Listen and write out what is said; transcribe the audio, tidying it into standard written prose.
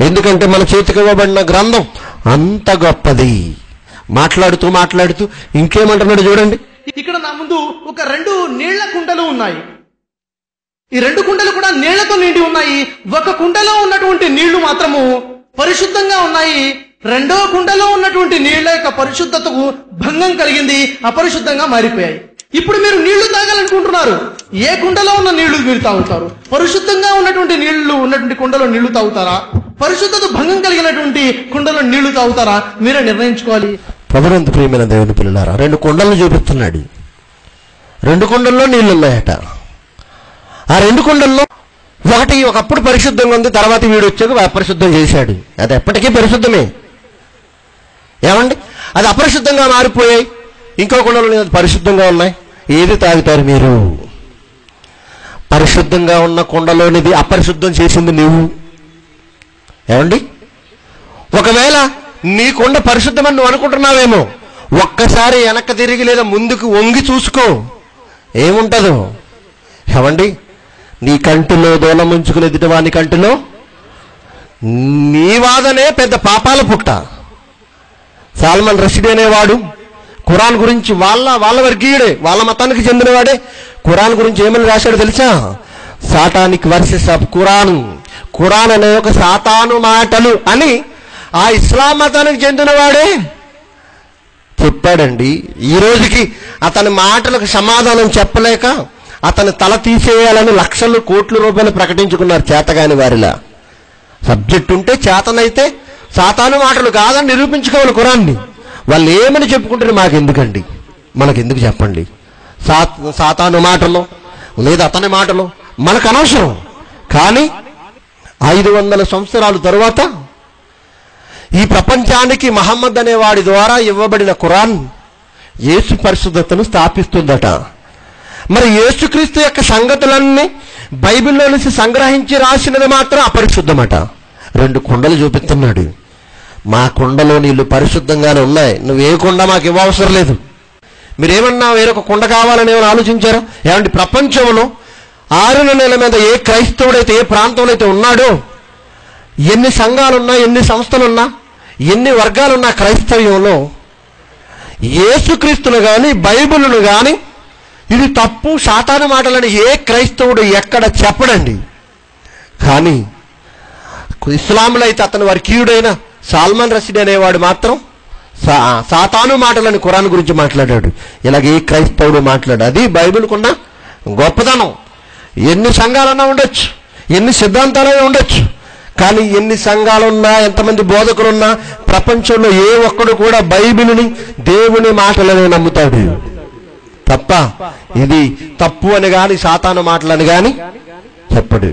ఎందుకంటే మన చేతికి ఇవ్వబడిన గ్రంథం అంత గొప్పది. మాట్లాడుతూ మాట్లాడుతూ ఇంకేమంటున్నాడు చూడండి. ఇక్కడ నా ముందు ఒక 2 నీళ్ల కుండలు ఉన్నాయి. ఈ 2 కుండలు కూడా నీళ్లతో నిండి ఉన్నాయి. ఒక కుండలో ఉన్నటువంటి నీళ్లు మాత్రము పరిశుద్ధంగా ఉన్నాయి. రెండో కుండలో ఉన్నటువంటి నీళ్ల యొక్క పరిశుద్ధతకు భంగం కలిగింది, అపరిశుద్ధంగా మారిపోయాయి. ఇప్పుడు మీరు నీళ్లు తాగాలనుకుంటున్నారు. ఏ కుండలో ఉన్న నీళ్లు మీరు తాగుతారు? పరిశుద్ధంగా ఉన్నటువంటి నీళ్లు ఉన్నటువంటి కుండలో నీళ్లు తాగుతారా? పరిశుద్ధత భంగం కలిగినటువంటి కుండలో నీళ్లు తాగుతారా? మీరే నిర్ణయించుకోవాలి. ప్రభునందు ప్రియమైన దేవుని పిల్లలారా, 2 కుండలను చూపిస్తున్నాడు. 2 కుండల్లో నీళ్లు ఉన్నాయట. ఆ 2 కుండల్లో ఒకప్పుడు పరిశుద్ధంగా ఉంది, తర్వాత వీడు వచ్చాక అపరిశుద్ధం చేశాడు. అది ఎప్పటికీ పరిశుద్ధమే. ఏమండి, అది అపరిశుద్ధంగా మారిపోయాయి. ఇంకో కుండలో పరిశుద్ధంగా ఉన్నాయి. ఏది తాగుతారు మీరు? పరిశుద్ధంగా ఉన్న కుండలోనిది అపరిశుద్ధం చేసింది నువ్వు. ఏమండి, ఒకవేళ నీ కుండ పరిశుద్ధమని నువ్వు అనుకుంటున్నావేమో, ఒక్కసారి వెనక్కి తిరిగి లేదా ముందుకు వంగి చూసుకో, ఏముంటదో. ఏమండి, నీ కంటిలో దూలం ఉంచుకుని ఎదుటివాని కంటిలో నీ వాదనే పెద్ద పాపాల పుట్ట. సాల్మన్ రషీదీ అనేవాడు ఖురాన్ గురించి వాళ్ళ వర్గీయుడే, వాళ్ళ మతానికి చెందినవాడే ఖురాన్ గురించి ఏమని రాశాడు తెలుసా? సాటానిక్ వర్సెస్ ఆఫ్ ఖురాన్ అనే ఒక సాతాను మాటలు అని ఆ ఇస్లాం మతానికి చెందినవాడే చెప్పాడండి. ఈ రోజుకి అతని మాటలకు సమాధానం చెప్పలేక అతని తల తీసేయాలని లక్షలు కోట్ల రూపాయలు ప్రకటించుకున్నారు చేతగాని వారిలా. సబ్జెక్ట్ ఉంటే చేతనైతే సాతాను మాటలు కాదని నిరూపించుకోవాలి ఖురాన్ని. వాళ్ళు ఏమని చెప్పుకుంటారు మాకెందుకండి, మనకెందుకు చెప్పండి? సాతాను మాటలు లేదా అతని మాటలు మనకు అనవసరం. కానీ 500 సంవత్సరాల తరువాత ఈ ప్రపంచానికి మహమ్మద్ అనే వాడి ద్వారా ఇవ్వబడిన ఖురాన్ యేసు పరిశుద్ధతను స్థాపిస్తుందట. మరి యేసుక్రీస్తు యొక్క సంగతులన్నీ బైబిల్లో నుంచి సంగ్రహించి రాసినది మాత్రం అపరిశుద్ధమట. 2 కుండలు చూపిస్తున్నాడు. మా కుండలో నీళ్లు పరిశుద్ధంగానే ఉన్నాయి, నువ్వే కుండ మాకు ఇవ్వవసరం లేదు. మీరేమన్నా వేరొక కుండ కావాలని ఏమైనా ఆలోచించారా? ఏమంటే ప్రపంచంలో 6 నెలల మీద ఏ క్రైస్తవుడైతే ఏ ప్రాంతంలో అయితే ఉన్నాడో, ఎన్ని సంఘాలున్నా, ఎన్ని సంస్థలున్నా, ఎన్ని వర్గాలున్నా క్రైస్తవ్యంలో యేసుక్రీస్తును కానీ బైబిలును కానీ ఇది తప్పు సాతాను మాటలని ఏ క్రైస్తవుడు ఎక్కడ చెప్పడండి. కానీ ఇస్లాంలో అయితే అతను వర్గీయుడైన సాల్మన్ రషీదీ అనేవాడు మాత్రం సాతాను మాటలని ఖురాన్ గురించి మాట్లాడాడు. ఇలాగ ఏ క్రైస్తవుడు మాట్లాడు. అది బైబిల్కున్న గొప్పతనం. ఎన్ని సంఘాలన్నా ఉండొచ్చు, ఎన్ని సిద్ధాంతాలైనా ఉండొచ్చు, కానీ ఎన్ని సంఘాలున్నా, ఎంతమంది బోధకులున్నా ప్రపంచంలో ఏ ఒక్కడు కూడా బైబిల్ని దేవుని మాటలని నమ్ముతాడు తప్ప ఇది తప్పు అని కానీ సాతాను మాటలని కానీ చెప్పడు.